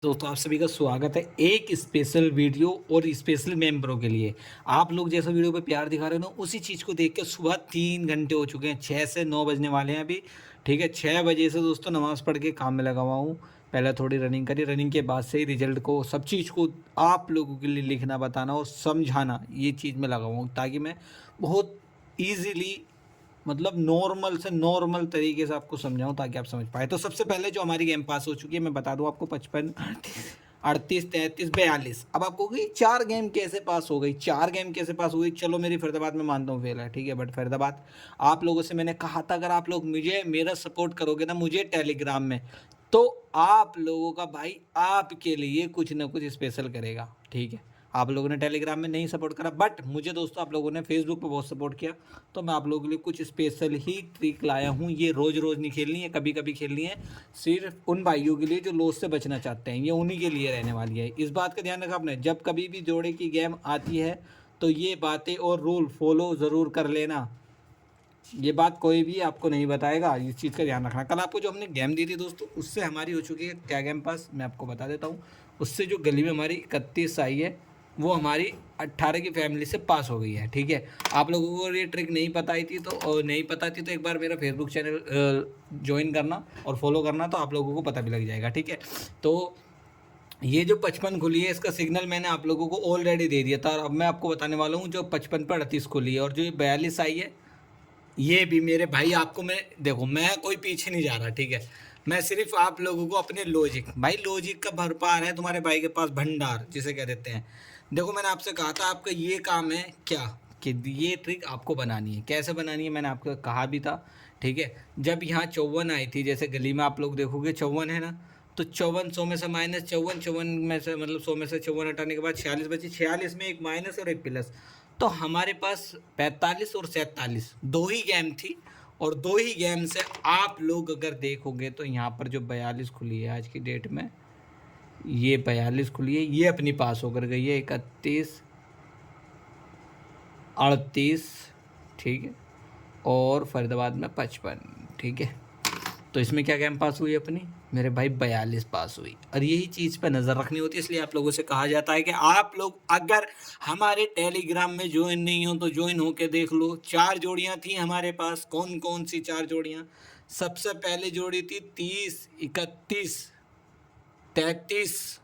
दोस्तों आप सभी का स्वागत है एक स्पेशल वीडियो और स्पेशल मेंबरों के लिए। आप लोग जैसा वीडियो पे प्यार दिखा रहे हो ना, उसी चीज़ को देख के सुबह 3 घंटे हो चुके हैं, 6 से 9 बजने वाले हैं अभी। ठीक है, 6 बजे से दोस्तों नमाज़ पढ़ के काम में लगा हुआ हूँ। पहले थोड़ी रनिंग करी, रनिंग के बाद से ही रिजल्ट को सब चीज़ को आप लोगों के लिए लिखना, बताना और समझाना, ये चीज़ में लगा हुआ हूँ ताकि मैं बहुत ईज़िली मतलब नॉर्मल से नॉर्मल तरीके से आपको समझाऊँ ताकि आप समझ पाएँ। तो सबसे पहले जो हमारी गेम पास हो चुकी है, मैं बता दूँ आपको 55, 38, 33, 42। अब आपको कि 4 गेम कैसे पास हो गई, 4 गेम कैसे पास हो गई? चलो मेरी फरीदाबाद में मानता हूँ फेल है, ठीक है? बट फरीदाबाद आप लोगों से मैंने कहा था अगर आप लोग मुझे मेरा सपोर्ट करोगे ना मुझे टेलीग्राम में, तो आप लोगों का भाई आपके लिए कुछ ना कुछ स्पेशल करेगा, ठीक है? आप लोगों ने टेलीग्राम में नहीं सपोर्ट करा, बट मुझे दोस्तों आप लोगों ने फेसबुक पे बहुत सपोर्ट किया, तो मैं आप लोगों के लिए कुछ स्पेशल ही ट्रिक लाया हूँ। ये रोज़ रोज़ नहीं खेलनी है, कभी कभी खेलनी है, सिर्फ उन भाइयों के लिए जो लॉस से बचना चाहते हैं, ये उन्हीं के लिए रहने वाली है। इस बात का ध्यान रखा आपने, जब कभी भी जोड़े की गेम आती है तो ये बातें और रूल फॉलो ज़रूर कर लेना। ये बात कोई भी आपको नहीं बताएगा, इस चीज़ का ध्यान रखना। कल आपको जो हमने गेम दी थी दोस्तों, उससे हमारी हो चुकी है क्या गेम पास, मैं आपको बता देता हूँ। उससे जो गली में हमारी 31 आई है, वो हमारी 18 की फैमिली से पास हो गई है, ठीक है? आप लोगों को ये ट्रिक नहीं पता ही थी तो नहीं पता थी तो एक बार मेरा फेसबुक चैनल ज्वाइन करना और फॉलो करना, तो आप लोगों को पता भी लग जाएगा, ठीक है? तो ये जो 55 खुली है, इसका सिग्नल मैंने आप लोगों को ऑलरेडी दे दिया था, और अब मैं आपको बताने वाला हूँ जो 55 पर 38 खुली है, और जो ये 42 आई है, ये भी मेरे भाई आपको मैं देखो, मैं कोई पीछे नहीं जा रहा, ठीक है? मैं सिर्फ आप लोगों को अपने लॉजिक, भाई लॉजिक का भरपार है तुम्हारे भाई के पास भंडार जिसे कह देते हैं। देखो मैंने आपसे कहा था आपका ये काम है क्या, कि ये ट्रिक आपको बनानी है। कैसे बनानी है मैंने आपको कहा भी था, ठीक है? जब यहाँ 54 आई थी, जैसे गली में आप लोग देखोगे 54 है ना, तो 54 100 में से माइनस 54, 54 में से मतलब 100 में से 54 हटाने के बाद 46 बची, 46 में एक माइनस और एक प्लस, तो हमारे पास 45 और 47 दो ही गेम थी, और दो ही गेम से आप लोग अगर देखोगे तो यहाँ पर जो 42 खुली है आज की डेट में, ये 42 खुली है, ये अपनी पास होकर गई है 31, 38, ठीक है? और फरीदाबाद में 55, ठीक है? तो इसमें क्या गेम पास हुई अपनी, मेरे भाई 42 पास हुई। और यही चीज़ पे नज़र रखनी होती है, इसलिए आप लोगों से कहा जाता है कि आप लोग अगर हमारे टेलीग्राम में ज्वाइन नहीं हो तो ज्वाइन होके देख लो। 4 जोड़ियां थी हमारे पास, कौन कौन सी 4 जोड़ियां? सबसे पहले जोड़ी थी 30, 31, 33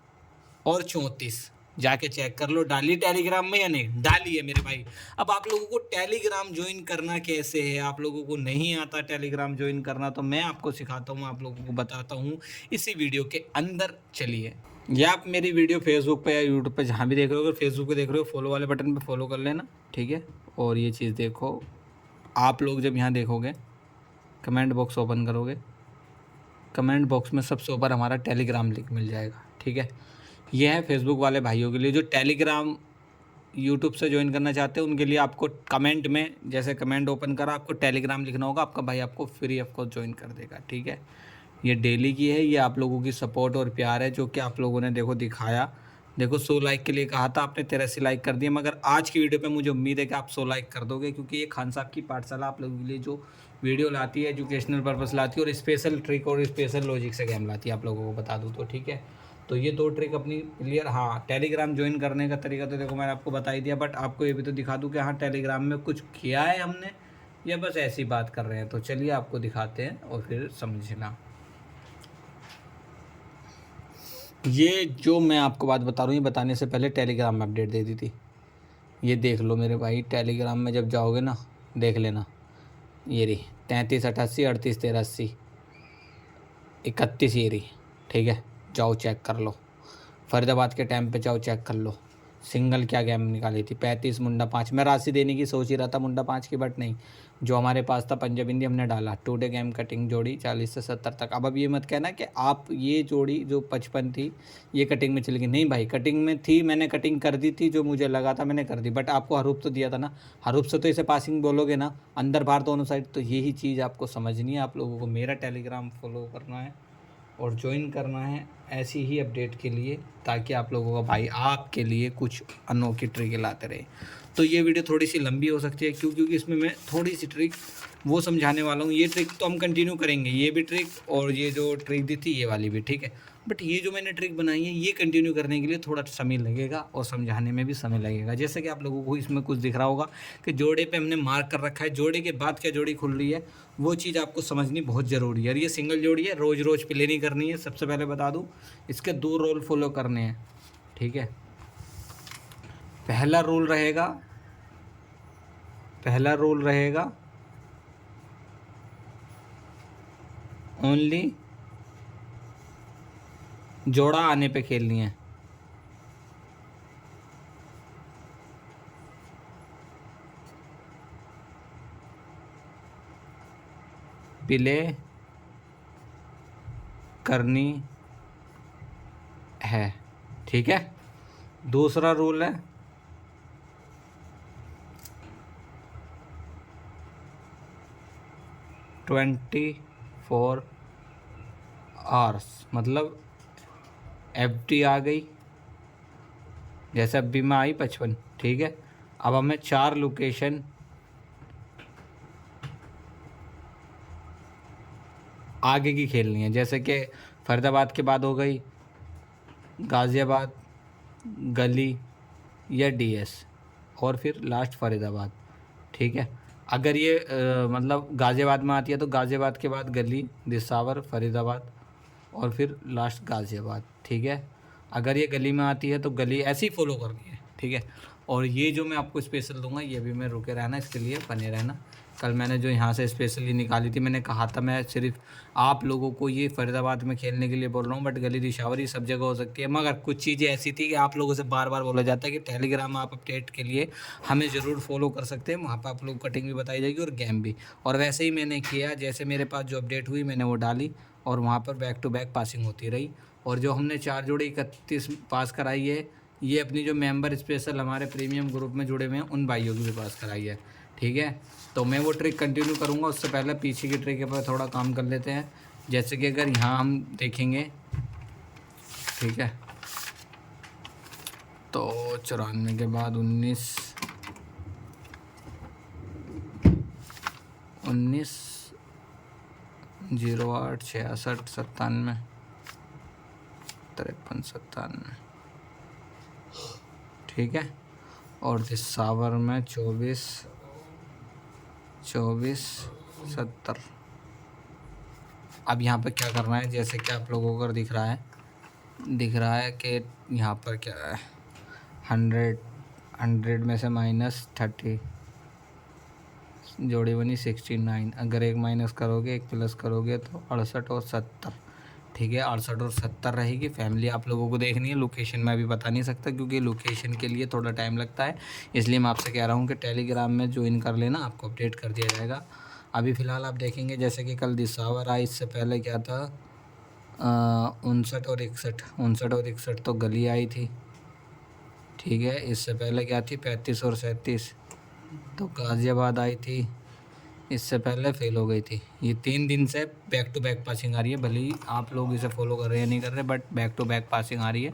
और 34। जाके चेक कर लो, डाली टेलीग्राम में या नहीं डाली है मेरे भाई। अब आप लोगों को टेलीग्राम ज्वाइन करना कैसे है, आप लोगों को नहीं आता टेलीग्राम ज्वाइन करना, तो मैं आपको सिखाता हूँ, आप लोगों को बताता हूँ इसी वीडियो के अंदर। चलिए, या आप मेरी वीडियो फेसबुक पे या यूट्यूब पे जहाँ भी देख रहे हो, अगर फेसबुक पे देख रहे हो फॉलो वाले बटन पे फॉलो कर लेना, ठीक है? और ये चीज़ देखो, आप लोग जब यहाँ देखोगे कमेंट बॉक्स ओपन करोगे, कमेंट बॉक्स में सबसे ऊपर हमारा टेलीग्राम लिंक मिल जाएगा, ठीक है? ये है फेसबुक वाले भाइयों के लिए, जो टेलीग्राम यूट्यूब से ज्वाइन करना चाहते हैं उनके लिए। आपको कमेंट में जैसे कमेंट ओपन करा, आपको टेलीग्राम लिखना होगा, आपका भाई आपको फ्री ऑफ कॉस्ट ज्वाइन कर देगा, ठीक है? ये डेली की है, ये आप लोगों की सपोर्ट और प्यार है जो कि आप लोगों ने देखो दिखाया। देखो 100 लाइक के लिए कहा था, आपने 83 लाइक कर दिए, मगर आज की वीडियो पे मुझे उम्मीद है कि आप 100 लाइक कर दोगे, क्योंकि ये खान साहब की पाठशाला आप लोगों के लिए जो वीडियो लाती है, एजुकेशनल पर्पस लाती है, और स्पेशल ट्रिक और स्पेशल लॉजिक से गेम लाती है, आप लोगों को बता दूँ तो, ठीक है? तो ये 2 ट्रिक अपनी क्लियर। हाँ, टेलीग्राम ज्वाइन करने का तरीका तो देखो मैंने आपको बता ही दिया, बट आपको ये भी तो दिखा दूँ कि हाँ टेलीग्राम में कुछ किया है हमने या बस ऐसी बात कर रहे हैं। तो चलिए आपको दिखाते हैं और फिर समझना। ये जो मैं आपको बात बता रहा हूँ, ये बताने से पहले टेलीग्राम में अपडेट दे दी थी। ये देख लो मेरे भाई, टेलीग्राम में जब जाओगे ना, देख लेना, ये रही 33, 88, 38, 83, 31 ये रही, ठीक है? जाओ चेक कर लो, फरीदाबाद के टाइम पे जाओ चेक कर लो, सिंगल क्या गेम निकाली थी, 35 मुंडा 5। मैं राशि देने की सोच ही रहा था मुंडा 5 की, बट नहीं, जो हमारे पास था पंजाब हिंदी हमने डाला। टूडे गेम कटिंग जोड़ी 40 से 70 तक। अब ये मत कहना कि आप ये जोड़ी जो 55 थी ये कटिंग में चली गई, नहीं भाई, कटिंग में थी, मैंने कटिंग कर दी थी, जो मुझे लगा था मैंने कर दी, बट आपको हरूप तो दिया था ना, हरूप से तो इसे पासिंग बोलोगे ना, अंदर बाहर दोनों साइड। तो यही चीज़ आपको समझनी है, आप लोगों को मेरा टेलीग्राम फॉलो करना है और ज्वाइन करना है ऐसी ही अपडेट के लिए, ताकि आप लोगों का भाई आपके लिए कुछ अनोखी ट्रिक लाते रहे। तो ये वीडियो थोड़ी सी लंबी हो सकती है, क्योंकि इसमें मैं थोड़ी सी ट्रिक वो समझाने वाला हूँ। ये ट्रिक तो हम कंटिन्यू करेंगे, ये भी ट्रिक और ये जो ट्रिक दी थी ये वाली भी, ठीक है। बट ये जो मैंने ट्रिक बनाई है ये कंटिन्यू करने के लिए थोड़ा समय लगेगा और समझाने में भी समय लगेगा। जैसे कि आप लोगों को इसमें कुछ दिख रहा होगा कि जोड़े पे हमने मार्क कर रखा है, जोड़े के बाद क्या जोड़ी खुल रही है वो चीज़ आपको समझनी बहुत ज़रूरी है। और ये सिंगल जोड़ी है, रोज़ रोज़ प्ले नहीं करनी है। सबसे पहले बता दूँ, इसके 2 रूल फॉलो करने हैं, ठीक है। पहला रूल रहेगा ओनली जोड़ा आने पे खेलनी है। प्ले करनी है, ठीक है। दूसरा रूल है 24 आवर्स, मतलब FD आ गई, जैसे अभी में आई 55, ठीक है। अब हमें 4 लोकेशन आगे की खेलनी है, जैसे कि फरीदाबाद के बाद हो गई गाज़ियाबाद, गली या DS, और फिर लास्ट फरीदाबाद, ठीक है। अगर ये मतलब गाज़ियाबाद में आती है तो गाज़ियाबाद के बाद गली, दिसावर, फरीदाबाद और फिर लास्ट गाज़ियाबाद, ठीक है। अगर ये गली में आती है तो गली, ऐसे ही फॉलो करनी है, ठीक है। और ये जो मैं आपको स्पेशल दूंगा ये भी मैं रुके रहना, इसके लिए बने रहना। कल मैंने जो यहाँ से स्पेशली निकाली थी, मैंने कहा था मैं सिर्फ आप लोगों को ये फरीदाबाद में खेलने के लिए बोल रहा हूँ, बट गली दिशावर ये सब जगह हो सकती है। मगर कुछ चीज़ें ऐसी थी कि आप लोगों से बार बार बोला जाता है कि टेलीग्राम आप अपडेट के लिए हमें ज़रूर फॉलो कर सकते हैं, वहाँ पर आप लोग कटिंग भी बताई जाएगी और गेम भी। और वैसे ही मैंने किया, जैसे मेरे पास जो अपडेट हुई मैंने वो डाली और वहाँ पर बैक टू बैक पासिंग होती रही। और जो हमने 4 जोड़े 31 पास कराई है, ये अपनी जो मेंबर स्पेशल हमारे प्रीमियम ग्रुप में जुड़े हुए हैं उन भाइयों की भी पास कराई है, ठीक है। तो मैं वो ट्रिक कंटिन्यू करूँगा, उससे पहले पीछे की ट्रिक पर थोड़ा काम कर लेते हैं। जैसे कि अगर यहाँ हम देखेंगे, ठीक है, तो 94 के बाद 19 08 66 97 53 97, ठीक है। और दिसावर में 24 70। अब यहाँ पर क्या करना है, जैसे कि आप लोगों को दिख रहा है कि यहाँ पर क्या है, 100 में से -30 जोड़ी बनी 69। अगर एक माइनस करोगे एक प्लस करोगे तो 68 और 70, ठीक है। 68 और 70 रहेगी। फैमिली आप लोगों को देखनी है, लोकेशन मैं अभी बता नहीं सकता क्योंकि लोकेशन के लिए थोड़ा टाइम लगता है, इसलिए मैं आपसे कह रहा हूँ कि टेलीग्राम में ज्वाइन कर लेना, आपको अपडेट कर दिया जाएगा। अभी फ़िलहाल आप देखेंगे जैसे कि कल दिसावर आई, इससे पहले क्या था 59 और 61 तो गली आई थी, ठीक है। इससे पहले क्या थी 35 और 37 तो गाज़ियाबाद आई थी, इससे पहले फेल हो गई थी। ये 3 दिन से बैक टू बैक पासिंग आ रही है, भले ही आप लोग इसे फॉलो कर रहे हैं नहीं कर रहे, but back to back passing आ रही है।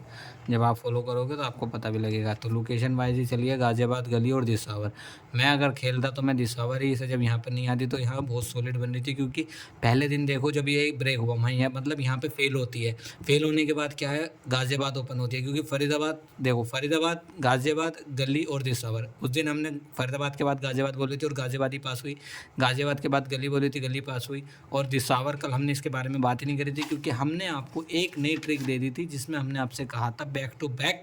जब आप फॉलो करोगे तो आपको पता भी लगेगा। तो लोकेशन वाइज ही चलिए, गाज़ियाबाद, गली और दिसावर। मैं अगर खेलता तो मैं दिसावर ही, इसे जब यहाँ पर नहीं आती तो यहाँ बहुत सॉलिड बन रही थी, क्योंकि पहले दिन देखो जब ये ब्रेक हुआ वहाँ यहाँ मतलब यहाँ पर फेल होती है, फेल होने के बाद क्या है गाज़ियाबाद ओपन होती है, क्योंकि फरीदाबाद देखो, फरीदाबाद, गाज़ियाबाद, गली और दिसावर, उस दिन हमने फरीदाबाद के बाद गाज़ियाबाद बोली थी और गाज़ियाबाद ही पास हुई, गाज़ियाबाद के बाद गली बोली थी, गली पास हुई। और दिसावर कल हमने इसके बारे में बात ही नहीं करी थी, क्योंकि हमने आपको एक नई ट्रिक दे दी थी जिसमें हमने आपसे कहा था बैक टू बैक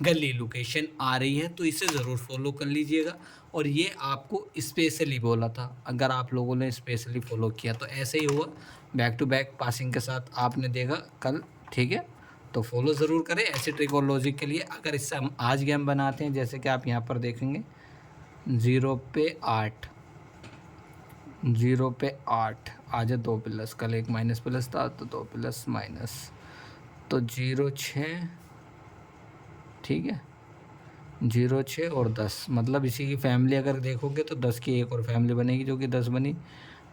गली लोकेशन आ रही है, तो इसे ज़रूर फॉलो कर लीजिएगा। और ये आपको स्पेशली बोला था, अगर आप लोगों ने स्पेशली फॉलो किया तो ऐसे ही हुआ, बैक टू बैक पासिंग के साथ आपने देखा कल, ठीक है। तो फॉलो ज़रूर करें ऐसे ट्रिक और लॉजिक के लिए। अगर इससे हम आज गेम बनाते हैं, जैसे कि आप यहाँ पर देखेंगे 0 पे 8, 0 पे 8 आज 2 प्लस, कल एक माइनस प्लस था तो 2 प्लस माइनस, तो 0 6, ठीक है, 0 6 और 10, मतलब इसी की फैमिली अगर देखोगे तो 10 की एक और फैमिली बनेगी जो कि 10 बनी,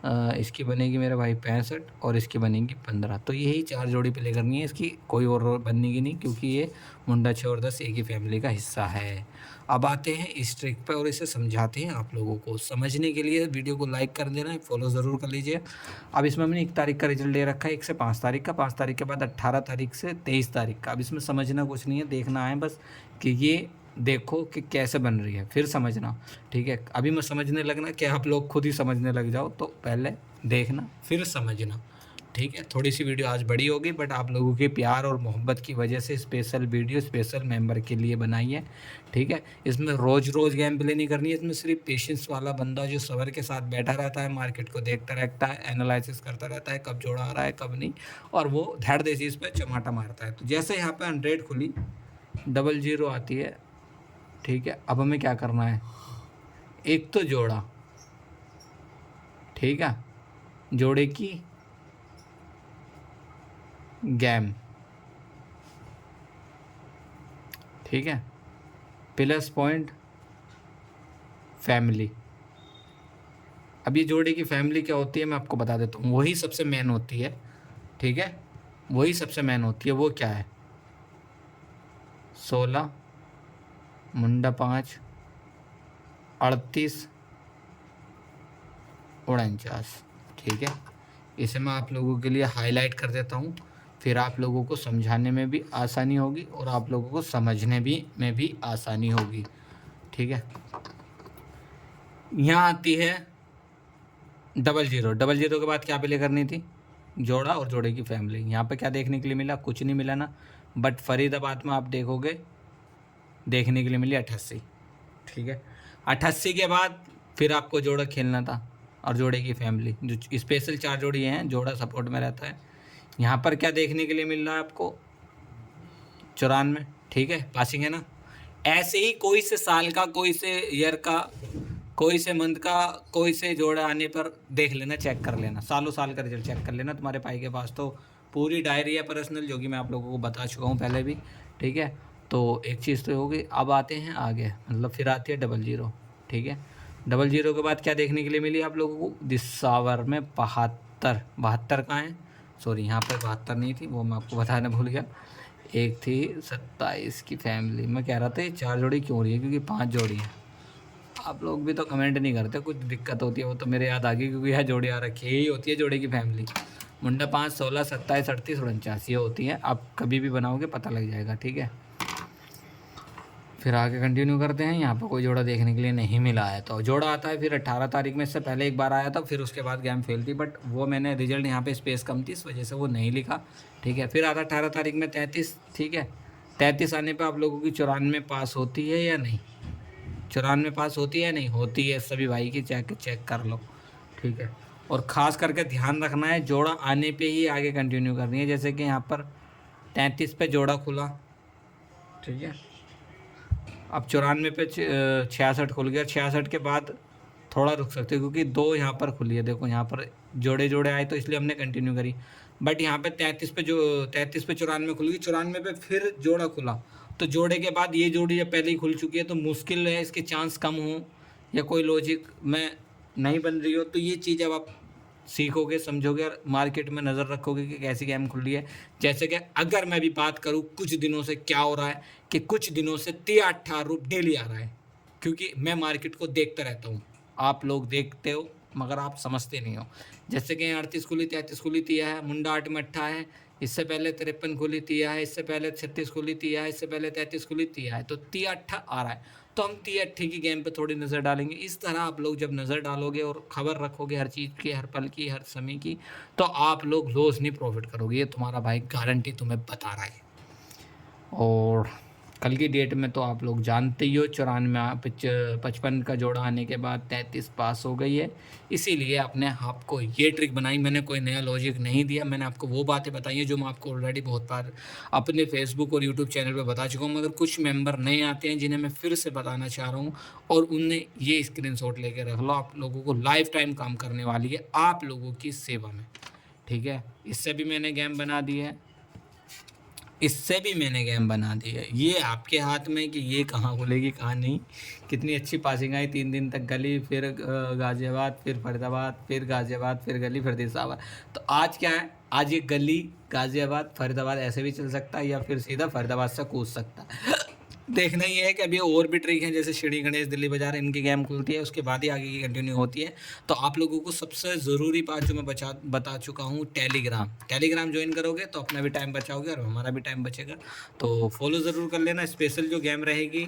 इसकी बनेगी मेरे भाई 65 और इसकी बनेगी 15। तो यही 4 जोड़ी प्ले करनी है, इसकी कोई और बनेगी नहीं, क्योंकि ये मुंडा 6 और 10 एक ही फैमिली का हिस्सा है। अब आते हैं इस ट्रिक पे और इसे समझाते हैं आप लोगों को। समझने के लिए वीडियो को लाइक कर देना है, फॉलो ज़रूर कर लीजिए। अब इसमें हमने 1 तारीख का रिजल्ट दे रखा है, 1 से 5 तारीख का, 5 तारीख के बाद 18 तारीख से 23 तारीख का। अब इसमें समझना कुछ नहीं है, देखना है बस कि ये देखो कि कैसे बन रही है, फिर समझना, ठीक है। अभी मैं समझने लगना कि आप लोग खुद ही समझने लग जाओ, तो पहले देखना फिर समझना, ठीक है। थोड़ी सी वीडियो आज बड़ी होगी, बट आप लोगों के प्यार और मोहब्बत की वजह से स्पेशल वीडियो स्पेशल मेंबर के लिए बनाई है, ठीक है। इसमें रोज़ रोज़ गेम प्ले नहीं करनी है, इसमें सिर्फ पेशेंस वाला बंदा जो सबर के साथ बैठा रहता है, मार्केट को देखता रहता है, एनालिसिस करता रहता है, कब जोड़ा आ रहा है कब नहीं, और वो धैड़ देसी इस पर चमाटा मारता है। तो जैसे यहाँ पे 100 खुली 00 आती है, ठीक है। अब हमें क्या करना है, एक तो जोड़ा, ठीक है, जोड़े की गेम, ठीक है, प्लस पॉइंट फैमिली। अब ये जोड़े की फैमिली क्या होती है मैं आपको बता देता हूँ, वही सबसे मेन होती है, ठीक है, वही सबसे मेन होती है। वो क्या है, 16 मुंडा 5 38 49, ठीक है। इसे मैं आप लोगों के लिए हाईलाइट कर देता हूँ, फिर आप लोगों को समझाने में भी आसानी होगी और आप लोगों को समझने में भी आसानी होगी, ठीक है। यहाँ आती है 00, 00 के बाद क्या प्ले करनी थी, जोड़ा और जोड़े की फैमिली। यहाँ पे क्या देखने के लिए मिला, कुछ नहीं मिला ना, बट फरीदाबाद में आप देखोगे देखने के लिए मिली 88, ठीक है। 88 के बाद फिर आपको जोड़ा खेलना था और जोड़े की फैमिली, जो स्पेशल 4 जोड़ी हैं, जोड़ा सपोर्ट में रहता है। यहाँ पर क्या देखने के लिए मिल रहा है आपको, 94, ठीक है, पासिंग है ना। ऐसे ही कोई से साल का, कोई से ईयर का, कोई से मंथ का, कोई से जोड़ा आने पर देख लेना, चेक कर लेना, सालों साल का रिजल्ट चेक कर लेना। तुम्हारे भाई के पास तो पूरी डायरी है पर्सनल, जो कि मैं आप लोगों को बता चुका हूँ पहले भी, ठीक है। तो एक चीज़ तो होगी। अब आते हैं आगे, मतलब फिर आती है 00, ठीक है। 00 के बाद क्या देखने के लिए मिली आप लोगों को, दिसावर में 72, 72 कहाँ है, सॉरी यहाँ पर 72 नहीं थी, वो मैं आपको बताना भूल गया। एक थी 27 की फैमिली। मैं कह रहा था ये 4 जोड़ी क्यों हो रही है, क्योंकि 5 जोड़ी हैं। आप लोग भी तो कमेंट नहीं करते, कुछ दिक्कत होती है, वो तो मेरे याद आ गई, क्योंकि यह जोड़ी आ रखी है, यही होती है जोड़े की फैमिली। मुंडा 5 16 27 38 49 ये होती है। आप कभी भी बनाओगे पता लग जाएगा, ठीक है। फिर आगे कंटिन्यू करते हैं। यहाँ पर कोई जोड़ा देखने के लिए नहीं मिला है, तो जोड़ा आता है फिर 18 तारीख में, इससे पहले एक बार आया था, फिर उसके बाद गेम फेल थी, बट वो मैंने रिजल्ट यहाँ पे स्पेस कम थी, इस वजह से वो नहीं लिखा, ठीक है। फिर आता 18 तारीख में 33, ठीक है। 33 आने पर आप लोगों की 94 पास होती है या नहीं, 94 पास होती है नहीं होती है, सभी भाई की चेक कर लो, ठीक है। और ख़ास करके ध्यान रखना है, जोड़ा आने पे ही आगे कंटिन्यू करनी है। जैसे कि यहाँ पर 33 पे जोड़ा खुला, ठीक है। अब 94 पे 66 खुल गया, 66 के बाद थोड़ा रुक सकते हो, क्योंकि 2 यहाँ पर खुली है, देखो यहाँ पर जोड़े जोड़े आए तो इसलिए हमने कंटिन्यू करी। बट यहाँ पे 33 पे 94 खुल गई, 94 पे फिर जोड़ा खुला, तो जोड़े के बाद ये जोड़ी जब पहले ही खुल चुकी है तो मुश्किल है इसके चांस कम हो, या कोई लॉजिक में नहीं बन रही हो। तो ये चीज़ अब आप सीखोगे, समझोगे और मार्केट में नज़र रखोगे कि कैसी गेम खुल रही है। जैसे कि अगर मैं भी बात करूँ कुछ दिनों से क्या हो रहा है, कि कुछ दिनों से 18 रूप डेली आ रहा है, क्योंकि मैं मार्केट को देखता रहता हूँ। आप लोग देखते हो मगर आप समझते नहीं हो। जैसे कि 38 खुली 33 खुली तिया है, मुंडा 8 में 8 है, इससे पहले 53 खुली तिया है, इससे पहले 36 खुली तिया है, इससे पहले 33 खुली तिया है, तो तिया 8 आ रहा है। तो हम तिया 8 की गेम पे थोड़ी नज़र डालेंगे। इस तरह आप लोग जब नज़र डालोगे और ख़बर रखोगे हर चीज़ की, हर पल की, हर समय की, तो आप लोग लॉस नहीं प्रॉफिट करोगे, ये तुम्हारा भाई गारंटी तुम्हें बता रहा है। और कल की डेट में तो आप लोग जानते ही हो, 94 55 का जोड़ा आने के बाद 33 पास हो गई है। इसीलिए अपने आपको ये ट्रिक बनाई, मैंने कोई नया लॉजिक नहीं दिया, मैंने आपको वो बातें बताई हैं जो मैं आपको ऑलरेडी बहुत बार अपने फेसबुक और यूट्यूब चैनल पे बता चुका हूँ, मगर कुछ मेंबर नए आते हैं जिन्हें मैं फिर से बताना चाह रहा हूँ, और उनने ये स्क्रीनशॉट लेके रख लो, आप लोगों को लाइफ टाइम काम करने वाली है, आप लोगों की सेवा में, ठीक है। इससे भी मैंने गेम बना दी है, इससे भी मैंने गेम बना दी है। ये आपके हाथ में कि ये कहाँ खुलेगी कहाँ नहीं। कितनी अच्छी पासिंग आई, 3 दिन तक गली, फिर गाजियाबाद, फिर फरीदाबाद, फिर गाजियाबाद, फिर गली, फिर दिसाबाद। तो आज क्या है, आज ये गली गाजियाबाद फरीदाबाद ऐसे भी चल सकता है या फिर सीधा फरीदाबाद से कूद सकता है। देखना ये है कि अभी और भी ट्रिक हैं, जैसे श्री गणेश, दिल्ली बाजार, इनकी गेम खुलती है उसके बाद ही आगे की कंटिन्यू होती है। तो आप लोगों को सबसे ज़रूरी बात जो मैं बता चुका हूँ, टेलीग्राम ज्वाइन करोगे तो अपना भी टाइम बचाओगे और हमारा भी टाइम बचेगा। तो फॉलो ज़रूर कर लेना। स्पेशल जो गेम रहेगी,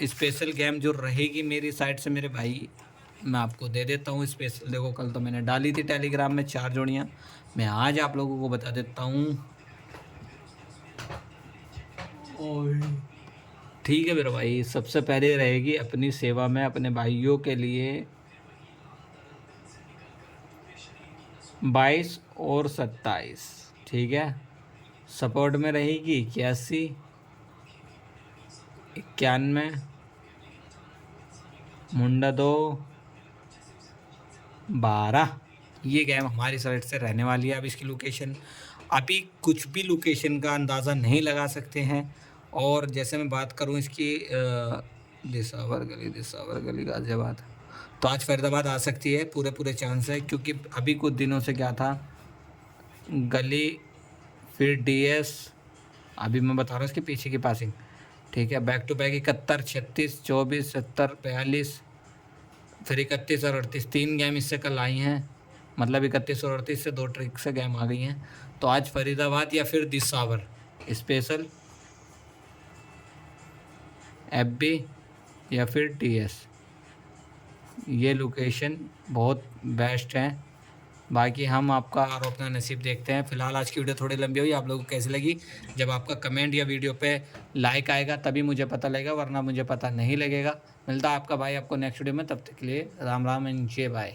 स्पेशल गेम जो रहेगी मेरी साइड से मेरे भाई, मैं आपको दे देता हूँ स्पेशल। देखो कल तो मैंने डाली थी टेलीग्राम में 4 जोड़ियाँ, मैं आज आप लोगों को बता देता हूँ। और ठीक है मेरे भाई, सबसे पहले रहेगी अपनी सेवा में अपने भाइयों के लिए 22 और 27, ठीक है। सपोर्ट में रहेगी 81, 91, मुंडा 2, 12। ये गेम हमारी साइड से रहने वाली है। अब इसकी लोकेशन, अभी कुछ भी लोकेशन का अंदाज़ा नहीं लगा सकते हैं। और जैसे मैं बात करूं इसकी दिसावर गली गाजियाबाद, तो आज फरीदाबाद आ सकती है, पूरे पूरे चांस है। क्योंकि अभी कुछ दिनों से क्या था, गली, फिर डीएस, अभी मैं बता रहा हूँ इसके पीछे की पासिंग, ठीक है। बैक टू बैक 71, 36, 24, 70, 42, फिर 31 और 38, 3 गेम इससे कल आई हैं। मतलब 31 और 38 से 2 ट्रिक से गेम आ गई हैं। तो आज फरीदाबाद या फिर दिसावर स्पेशल, एफबी या फिर टीएस, ये लोकेशन बहुत बेस्ट है। बाकी हम आपका और अपना नसीब देखते हैं। फिलहाल आज की वीडियो थोड़ी लंबी हुई, आप लोगों को कैसी लगी? जब आपका कमेंट या वीडियो पे लाइक आएगा तभी मुझे पता लगेगा, वरना मुझे पता नहीं लगेगा। मिलता है आपका भाई आपको नेक्स्ट वीडियो में, तब तक के लिए राम राम एंड जय भाई।